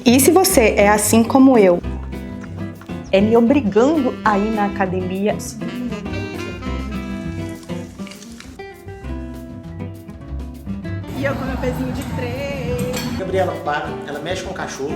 E se você é assim como eu, é me obrigando a ir na academia. E eu com meu pezinho de 3. Gabriela para, ela mexe com o cachorro.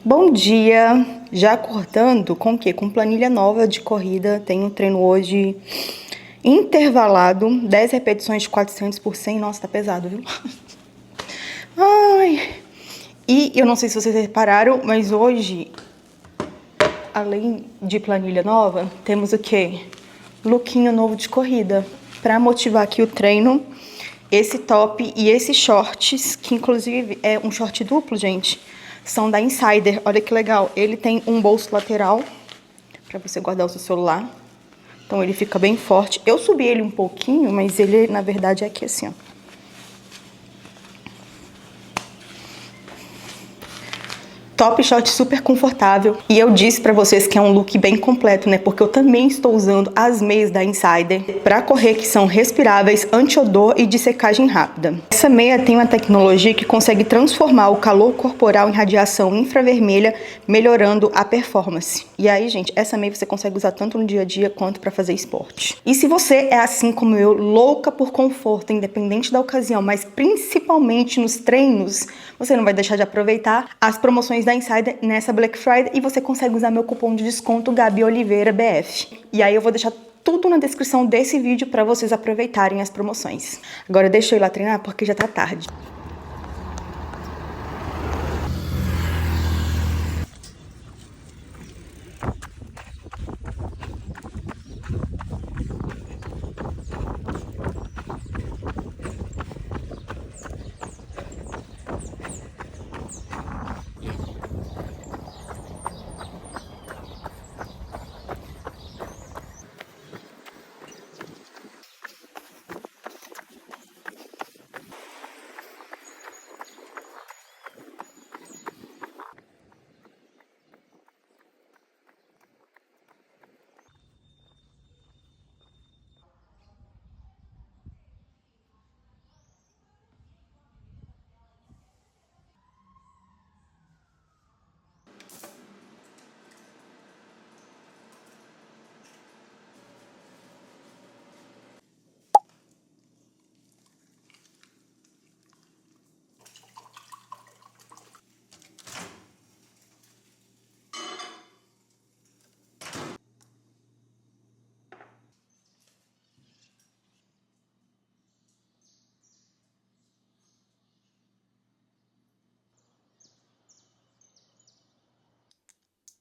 Bom dia! Já acordando com o quê? Com planilha nova de corrida. Tenho um treino hoje intervalado, 10 repetições de 400 por 100. Nossa, tá pesado, viu? Ai! E eu não sei se vocês repararam, mas hoje, além de planilha nova, temos o quê? Lookinho novo de corrida. Pra motivar aqui o treino, esse top e esses shorts, que inclusive é um short duplo, gente, são da Insider. Olha que legal. Ele tem um bolso lateral pra você guardar o seu celular. Então ele fica bem forte. Eu subi ele um pouquinho, mas ele, na verdade, é aqui assim, ó. Top short super confortável. E eu disse pra vocês que é um look bem completo, né? Porque eu também estou usando as meias da Insider pra correr, que são respiráveis, anti-odor e de secagem rápida. Essa meia tem uma tecnologia que consegue transformar o calor corporal em radiação infravermelha, melhorando a performance. E aí, gente, essa meia você consegue usar tanto no dia a dia quanto pra fazer esporte. E se você é assim como eu, louca por conforto, independente da ocasião, mas principalmente nos treinos, você não vai deixar de aproveitar as promoções da Insider nessa Black Friday e você consegue usar meu cupom de desconto Gabi Oliveira BF. E aí eu vou deixar tudo na descrição desse vídeo para vocês aproveitarem as promoções. Agora deixa eu ir lá treinar porque já tá tarde.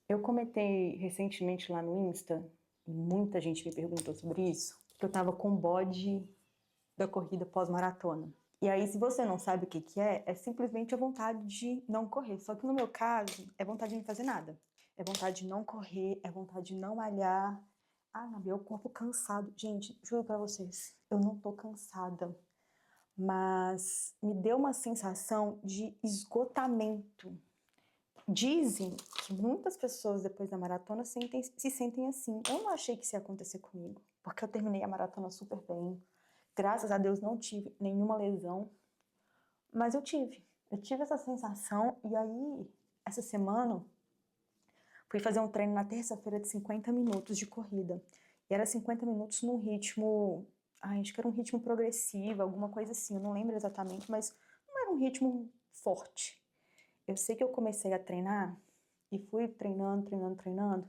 Eu comentei recentemente lá no Insta, e muita gente me perguntou sobre isso, que eu tava com bode da corrida pós-maratona. E aí, se você não sabe o que que é simplesmente a vontade de não correr. Só que no meu caso, é vontade de não fazer nada. É vontade de não correr, é vontade de não malhar. Ah, meu corpo cansado. Gente, juro pra vocês, eu não tô cansada. Mas me deu uma sensação de esgotamento. Dizem que muitas pessoas depois da maratona se sentem assim. Eu não achei que isso ia acontecer comigo, porque eu terminei a maratona super bem. Graças a Deus não tive nenhuma lesão, mas eu tive essa sensação. E aí, essa semana, fui fazer um treino na terça-feira de 50 minutos de corrida. E era 50 minutos num ritmo, acho que era um ritmo progressivo, alguma coisa assim, eu não lembro exatamente, mas não era um ritmo forte. Eu sei que eu comecei a treinar e fui treinando,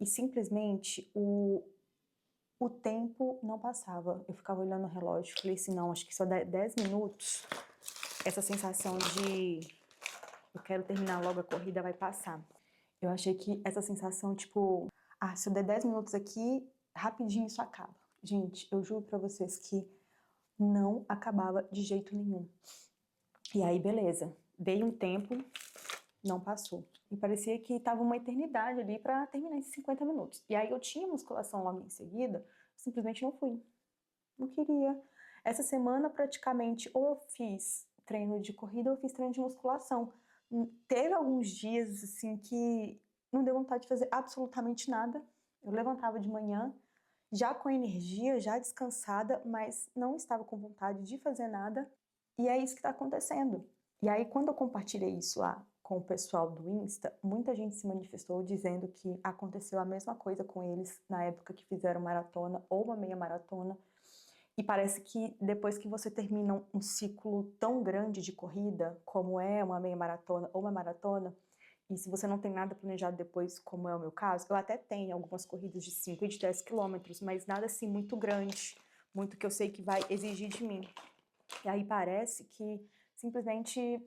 e simplesmente o tempo não passava. Eu ficava olhando o relógio, falei assim, não, acho que só 10 minutos, essa sensação de quero terminar logo a corrida, vai passar. Eu achei que essa sensação, tipo, se eu der 10 minutos aqui, rapidinho isso acaba. Gente, eu juro pra vocês que não acabava de jeito nenhum. E aí, beleza, dei um tempo, não passou. E parecia que tava uma eternidade ali pra terminar esses 50 minutos. E aí eu tinha musculação logo em seguida, simplesmente não fui. Não queria. Essa semana, praticamente, ou eu fiz treino de corrida ou eu fiz treino de musculação. Teve alguns dias, assim, que não deu vontade de fazer absolutamente nada. Eu levantava de manhã, já com energia, já descansada, mas não estava com vontade de fazer nada. E é isso que está acontecendo. E aí, quando eu compartilhei isso lá com o pessoal do Insta, muita gente se manifestou dizendo que aconteceu a mesma coisa com eles na época que fizeram maratona ou uma meia maratona. E parece que depois que você termina um ciclo tão grande de corrida, como é uma meia maratona ou uma maratona, e se você não tem nada planejado depois, como é o meu caso, eu até tenho algumas corridas de 5 e de 10 quilômetros, mas nada assim muito grande, muito que eu sei que vai exigir de mim. E aí parece que simplesmente,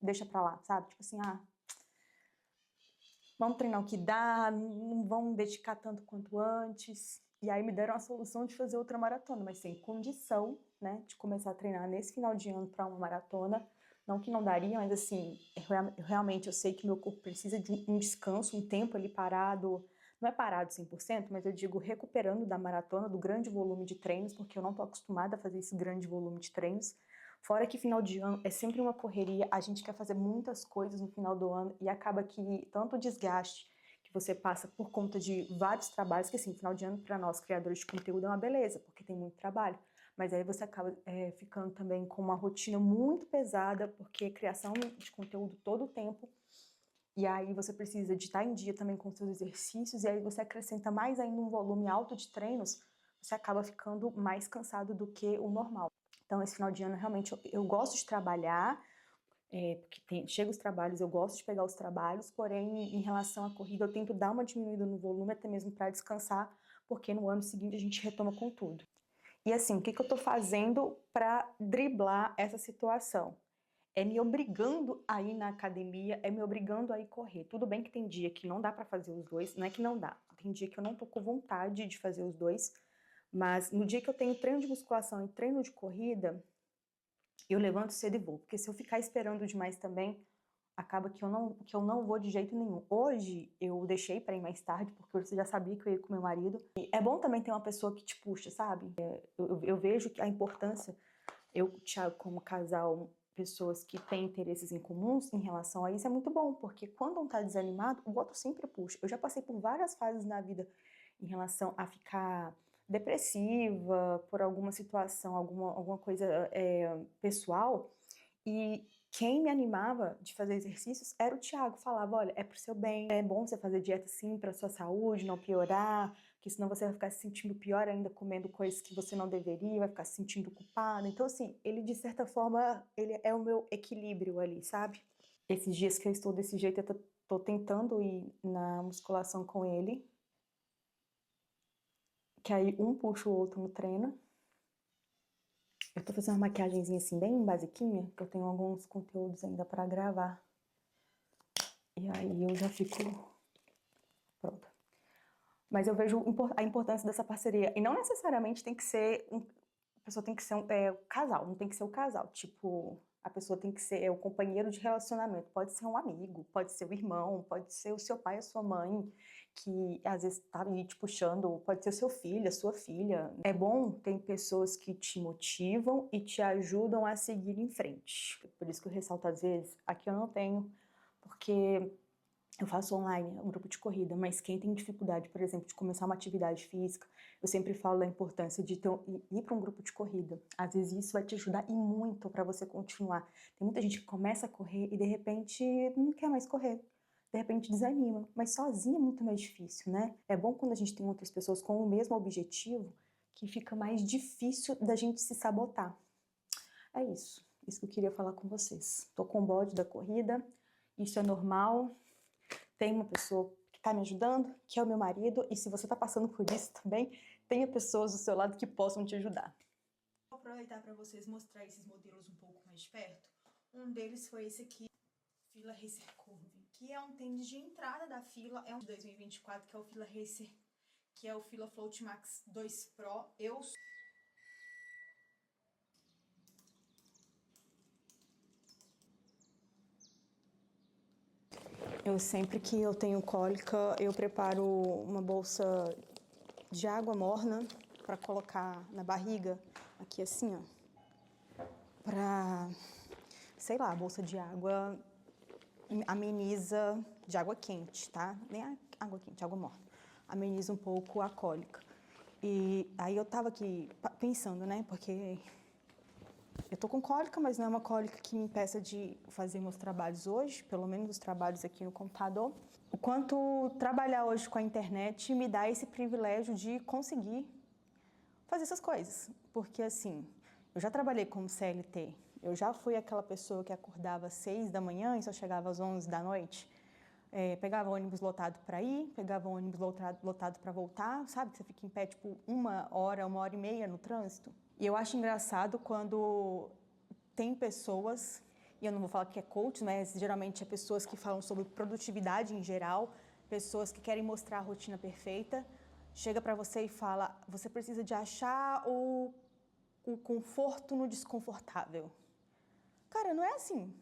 deixa pra lá, sabe? Tipo assim, vamos treinar o que dá, não vamos dedicar tanto quanto antes. E aí me deram a solução de fazer outra maratona, mas sem condição, né, de começar a treinar nesse final de ano para uma maratona. Não que não daria, mas assim, realmente eu sei que meu corpo precisa de um descanso, um tempo ali parado. Não é parado 100%, mas eu digo recuperando da maratona, do grande volume de treinos, porque eu não tô acostumada a fazer esse grande volume de treinos. Fora que final de ano é sempre uma correria, a gente quer fazer muitas coisas no final do ano e acaba que tanto o desgaste que você passa por conta de vários trabalhos, que assim, final de ano para nós criadores de conteúdo é uma beleza, porque tem muito trabalho, mas aí você acaba ficando também com uma rotina muito pesada, porque criação de conteúdo todo o tempo, e aí você precisa de estar em dia também com seus exercícios, e aí você acrescenta mais ainda um volume alto de treinos, você acaba ficando mais cansado do que o normal. Então, esse final de ano, realmente, eu gosto de trabalhar, porque chega os trabalhos, eu gosto de pegar os trabalhos, porém, em relação à corrida, eu tento dar uma diminuída no volume, até mesmo para descansar, porque no ano seguinte a gente retoma com tudo. E assim, o que eu tô fazendo para driblar essa situação? É me obrigando a ir na academia, é me obrigando a ir correr. Tudo bem que tem dia que não dá para fazer os dois, não é que não dá, tem dia que eu não tô com vontade de fazer os dois, mas no dia que eu tenho treino de musculação e treino de corrida, eu levanto cedo e vou. Porque se eu ficar esperando demais também, acaba que eu não vou de jeito nenhum. Hoje eu deixei para ir mais tarde, porque eu já sabia que eu ia com meu marido. E é bom também ter uma pessoa que te puxa, sabe? Eu vejo que a importância, eu e o Thiago como casal, pessoas que têm interesses em comuns em relação a isso, é muito bom, porque quando um tá desanimado, o outro sempre puxa. Eu já passei por várias fases na vida em relação a ficar depressiva por alguma situação, alguma coisa pessoal, e quem me animava de fazer exercícios era o Thiago. Falava, olha, é pro seu bem, é bom você fazer dieta sim, pra sua saúde, não piorar, porque senão você vai ficar se sentindo pior ainda comendo coisas que você não deveria, vai ficar se sentindo culpada. Então, assim, ele de certa forma, ele é o meu equilíbrio ali, sabe? Esses dias que eu estou desse jeito, eu tô tentando ir na musculação com ele, que aí um puxa o outro no treino. Eu tô fazendo uma maquiagemzinha assim bem basiquinha, que eu tenho alguns conteúdos ainda pra gravar. E aí eu já fico pronta. Mas eu vejo a importância dessa parceria. E não necessariamente tem que ser a pessoa tem que ser um casal, não tem que ser o casal. Tipo, a pessoa tem que ser o companheiro de relacionamento. Pode ser um amigo, pode ser o irmão, pode ser o seu pai, a sua mãe, que às vezes tá ali te puxando, pode ser o seu filho, a sua filha. É bom ter pessoas que te motivam e te ajudam a seguir em frente. Por isso que eu ressalto às vezes, aqui eu não tenho, porque eu faço online, um grupo de corrida, mas quem tem dificuldade, por exemplo, de começar uma atividade física, eu sempre falo da importância de ir para um grupo de corrida. Às vezes isso vai te ajudar e muito para você continuar. Tem muita gente que começa a correr e de repente não quer mais correr. De repente desanima, mas sozinha é muito mais difícil, né? É bom quando a gente tem outras pessoas com o mesmo objetivo, que fica mais difícil da gente se sabotar. É isso que eu queria falar com vocês. Tô com o bode da corrida, isso é normal. Tem uma pessoa que está me ajudando, que é o meu marido, e se você está passando por isso também, tenha pessoas do seu lado que possam te ajudar. Vou aproveitar para vocês mostrar esses modelos um pouco mais de perto. Um deles foi esse aqui. Fila Racer Curve, que é um tênis de entrada da Fila, é um de 2024, que é o Fila Racer, que é o Fila Float Max 2 Pro. Eu sempre que eu tenho cólica, eu preparo uma bolsa de água morna para colocar na barriga, aqui assim, ó. Pra, sei lá, a bolsa de água ameniza, de água quente, tá? Nem a água quente, água morna. Ameniza um pouco a cólica. E aí eu tava aqui pensando, né? Porque eu tô com cólica, mas não é uma cólica que me impeça de fazer meus trabalhos hoje, pelo menos os trabalhos aqui no computador. O quanto trabalhar hoje com a internet me dá esse privilégio de conseguir fazer essas coisas. Porque assim, eu já trabalhei como CLT, eu já fui aquela pessoa que acordava às 6 da manhã e só chegava às 11 da noite. Pegava ônibus lotado para ir, pegava ônibus lotado para voltar, sabe? Que você fica em pé tipo 1 hora e meia no trânsito. E eu acho engraçado quando tem pessoas, e eu não vou falar que é coach, mas geralmente é pessoas que falam sobre produtividade em geral, pessoas que querem mostrar a rotina perfeita, chega para você e fala, você precisa de achar o conforto no desconfortável. Cara, não é assim.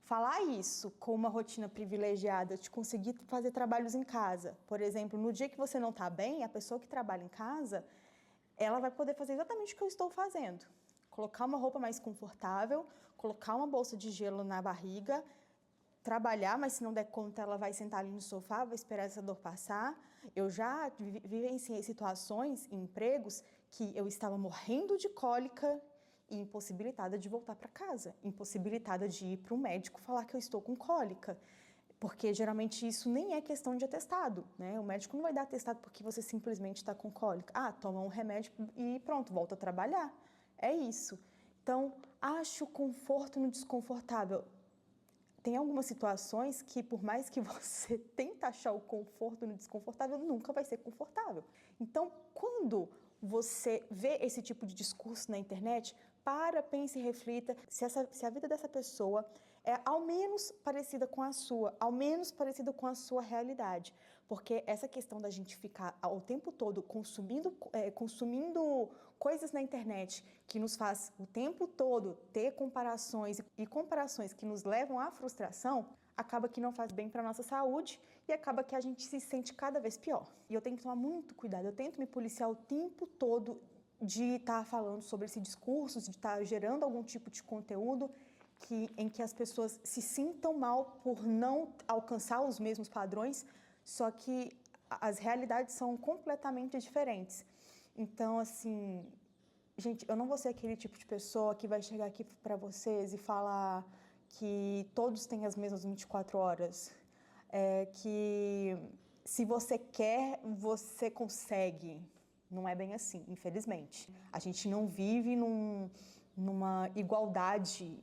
Falar isso com uma rotina privilegiada, de conseguir fazer trabalhos em casa. Por exemplo, no dia que você não está bem, a pessoa que trabalha em casa, ela vai poder fazer exatamente o que eu estou fazendo. Colocar uma roupa mais confortável, colocar uma bolsa de gelo na barriga, trabalhar, mas se não der conta, ela vai sentar ali no sofá, vai esperar essa dor passar. Eu já vivenciei situações em empregos que eu estava morrendo de cólica e impossibilitada de voltar para casa, impossibilitada de ir para um médico falar que eu estou com cólica. Porque geralmente isso nem é questão de atestado, né? O médico não vai dar atestado porque você simplesmente está com cólica. Ah, toma um remédio e pronto, volta a trabalhar. É isso. Então, acho conforto no desconfortável. Tem algumas situações que, por mais que você tente achar o conforto no desconfortável, nunca vai ser confortável. Então, quando você vê esse tipo de discurso na internet, pense e reflita se a vida dessa pessoa é ao menos parecida com a sua, ao menos parecida com a sua realidade. Porque essa questão da gente ficar o tempo todo consumindo coisas na internet que nos faz o tempo todo ter comparações e comparações que nos levam à frustração, acaba que não faz bem para a nossa saúde e acaba que a gente se sente cada vez pior. E eu tenho que tomar muito cuidado, eu tento me policiar o tempo todo de estar falando sobre esse discurso, de estar gerando algum tipo de conteúdo em que as pessoas se sintam mal por não alcançar os mesmos padrões, só que as realidades são completamente diferentes. Então, assim, gente, eu não vou ser aquele tipo de pessoa que vai chegar aqui para vocês e falar que todos têm as mesmas 24 horas. Que se você quer, você consegue. Não é bem assim, infelizmente. A gente não vive numa igualdade,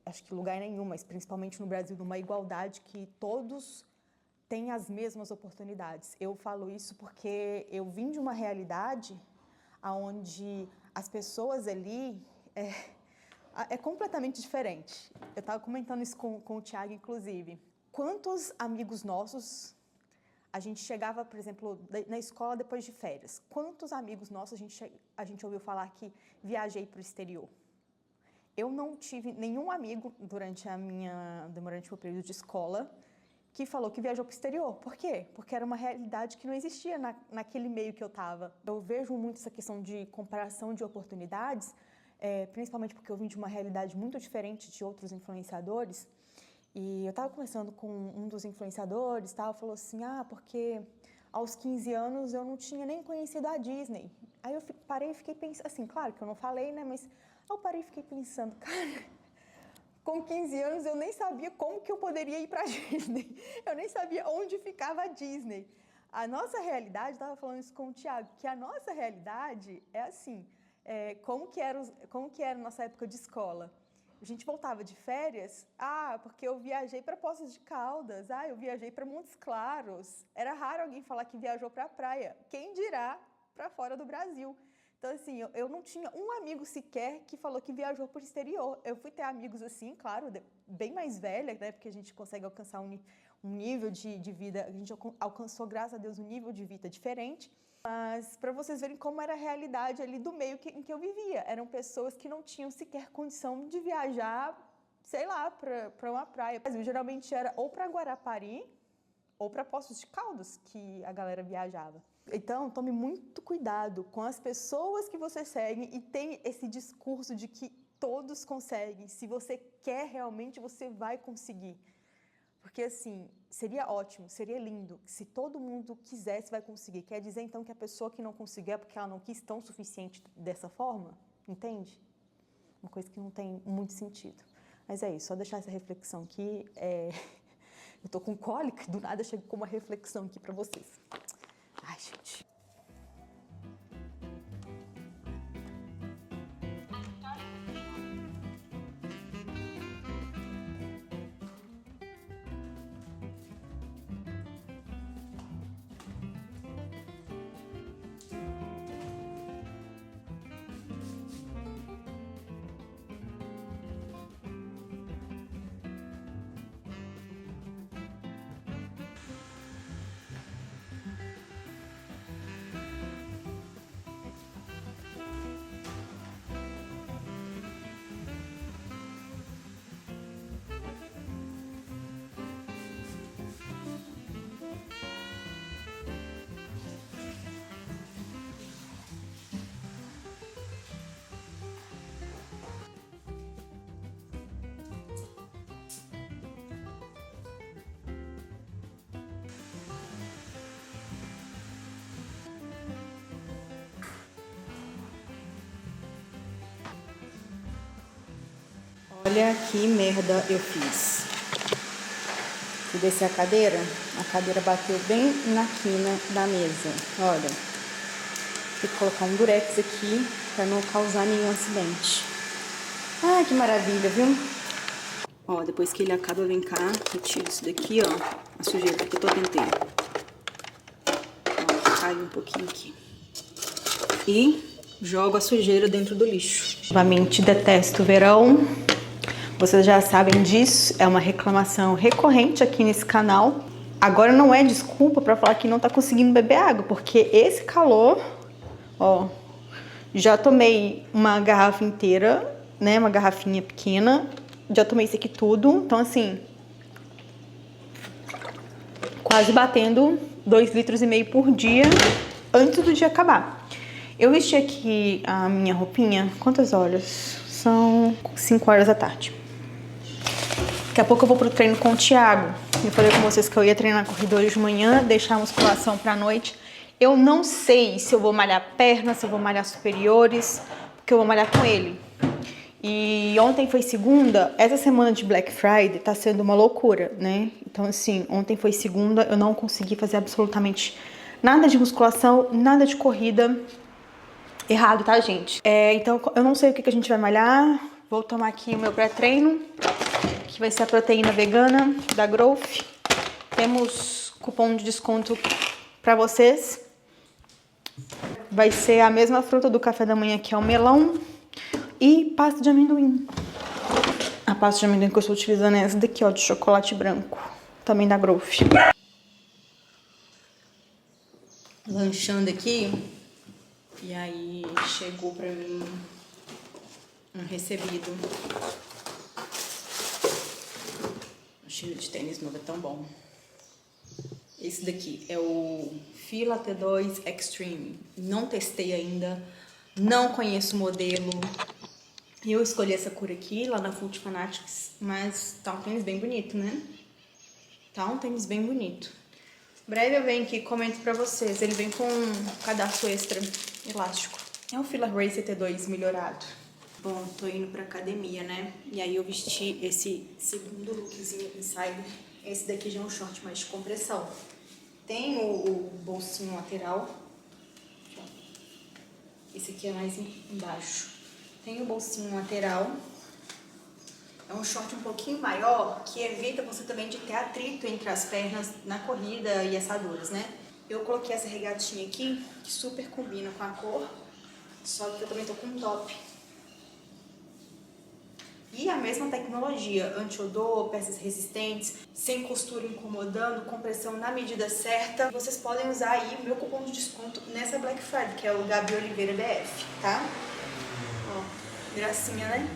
acho que lugar nenhum, mas principalmente no Brasil, numa igualdade que todos têm as mesmas oportunidades. Eu falo isso porque eu vim de uma realidade onde as pessoas ali é completamente diferente. Eu estava comentando isso com o Thiago, inclusive. Quantos amigos nossos a gente chegava, por exemplo, na escola depois de férias? Quantos amigos nossos a gente ouviu falar que viajei para o exterior? Eu não tive nenhum amigo durante o meu período de escola que falou que viajou para o exterior. Por quê? Porque era uma realidade que não existia naquele meio que eu estava. Eu vejo muito essa questão de comparação de oportunidades, principalmente porque eu vim de uma realidade muito diferente de outros influenciadores. E eu estava conversando com um dos influenciadores, falou assim, porque aos 15 anos eu não tinha nem conhecido a Disney. Aí eu parei e fiquei pensando, assim, claro que eu não falei, né, mas eu parei e fiquei pensando, cara, com 15 anos eu nem sabia como que eu poderia ir para a Disney, eu nem sabia onde ficava a Disney. A nossa realidade, estava falando isso com o Thiago, que a nossa realidade é assim, como que era a nossa época de escola. A gente voltava de férias, porque eu viajei para Poços de Caldas, eu viajei para Montes Claros. Era raro alguém falar que viajou para a praia, quem dirá para fora do Brasil. Então, assim, eu não tinha um amigo sequer que falou que viajou para o exterior. Eu fui ter amigos assim, claro, bem mais velha, né? Porque a gente consegue alcançar um nível de vida, a gente alcançou, graças a Deus, um nível de vida diferente. Mas para vocês verem como era a realidade ali do meio em que eu vivia. Eram pessoas que não tinham sequer condição de viajar, sei lá, para uma praia. Mas geralmente era ou para Guarapari ou para Poços de Caldas que a galera viajava. Então, tome muito cuidado com as pessoas que você segue e tem esse discurso de que todos conseguem. Se você quer realmente, você vai conseguir. Porque, assim, seria ótimo, seria lindo. Se todo mundo quisesse, vai conseguir. Quer dizer, então, que a pessoa que não conseguiu é porque ela não quis tão suficiente dessa forma? Entende? Uma coisa que não tem muito sentido. Mas é isso, só deixar essa reflexão aqui. Eu tô com cólica e do nada chego com uma reflexão aqui pra vocês. Ai, gente. Olha que merda eu fiz. Fui descer a cadeira bateu bem na quina da mesa. Olha, tem que colocar um durex aqui para não causar nenhum acidente. Ai, que maravilha, viu? Ó, depois que ele acaba, vem cá, retiro isso daqui, ó, a sujeira que eu tô tentando. Ó, cai um pouquinho aqui. E jogo a sujeira dentro do lixo. Novamente, detesto o verão. Vocês já sabem disso, é uma reclamação recorrente aqui nesse canal. Agora não é desculpa pra falar que não tá conseguindo beber água, porque esse calor, ó, já tomei uma garrafa inteira, né, uma garrafinha pequena, já tomei isso aqui tudo, então assim, quase batendo 2,5 litros por dia antes do dia acabar. Eu vesti aqui a minha roupinha, quantas horas? São 5 horas da tarde. Daqui a pouco eu vou pro treino com o Thiago. Eu falei com vocês que eu ia treinar corredores de manhã, deixar a musculação pra noite. Eu não sei se eu vou malhar pernas, se eu vou malhar superiores, porque eu vou malhar com ele. E ontem foi segunda, essa semana de Black Friday tá sendo uma loucura, né? Então assim, ontem foi segunda, eu não consegui fazer absolutamente nada de musculação, nada de corrida. Errado, tá, gente? Então eu não sei o que a gente vai malhar. Vou tomar aqui o meu pré-treino, que vai ser a proteína vegana da Growth. Temos cupom de desconto pra vocês. Vai ser a mesma fruta do café da manhã, que é o melão. E pasta de amendoim. A pasta de amendoim que eu estou utilizando é essa daqui, ó, de chocolate branco. Também da Growth. Lanchando aqui. E aí chegou pra mim um recebido. O cheiro de tênis novo é tão bom. Esse daqui é o Fila T2 Extreme. Não testei ainda, não conheço o modelo. Eu escolhi essa cor aqui, lá na Foot Fanatics, mas tá um tênis bem bonito, né? Tá um tênis bem bonito. Breve eu venho aqui e comento pra vocês. Ele vem com um cadastro extra elástico. É o Fila Racer T2 melhorado. Bom, tô indo pra academia, né? E aí eu vesti esse segundo lookzinho insider. Esse daqui já é um short mais de compressão. Tem o bolsinho lateral. Esse aqui é mais embaixo. Tem o bolsinho lateral. É um short um pouquinho maior, que evita você também de ter atrito entre as pernas na corrida e assaduras, né? Eu coloquei essa regatinha aqui, que super combina com a cor, só que eu também tô com um top. E a mesma tecnologia, anti-odor, peças resistentes, sem costura incomodando, compressão na medida certa. Vocês podem usar aí o meu cupom de desconto nessa Black Friday, que é o Gabi Oliveira BF, tá? Ó, gracinha, né?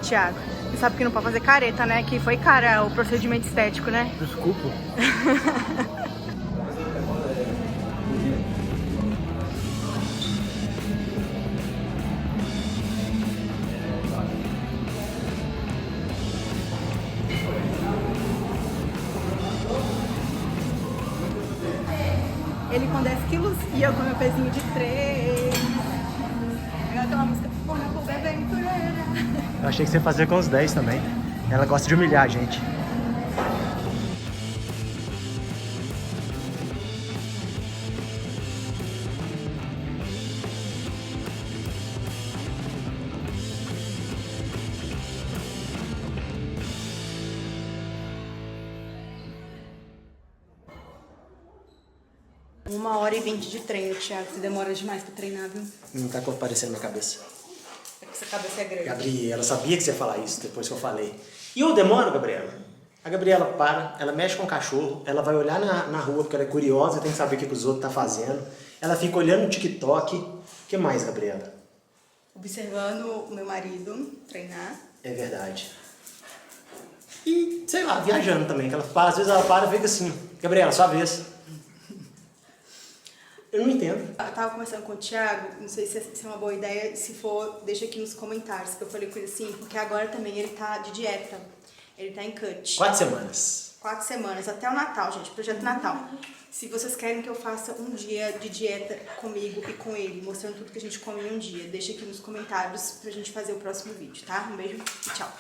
Thiago, você sabe que não pode fazer careta, né? Que foi cara o procedimento estético, né? Desculpa. Ele com 10 quilos e eu com meu pezinho de 3. Agora tem uma música, põe pro bebê aventureira. Eu achei que você ia fazer com os 10 também. Ela gosta de humilhar a gente. Uma hora e 20 de treino, Thiago. Você demora demais pra treinar, viu? Não tá comparecendo na minha cabeça. É que essa cabeça é grande. Gabriela, sabia que você ia falar isso depois que eu falei. E eu demoro, Gabriela? A Gabriela para, ela mexe com o cachorro, ela vai olhar na rua porque ela é curiosa, tem que saber o que os outros estão fazendo. Ela fica olhando no TikTok. O que mais, Gabriela? Observando o meu marido treinar. É verdade. E, sei lá, viajando também. Que ela para, às vezes ela para e fica assim, Gabriela, sua vez. Eu não entendo. Eu tava conversando com o Thiago, não sei se é uma boa ideia, se for, deixa aqui nos comentários, que eu falei com ele assim, porque agora também ele tá de dieta, ele tá em cut. 4 semanas. 4 semanas, até o Natal, gente, projeto Natal. Se vocês querem que eu faça um dia de dieta comigo e com ele, mostrando tudo que a gente come em um dia, deixa aqui nos comentários pra gente fazer o próximo vídeo, tá? Um beijo e tchau.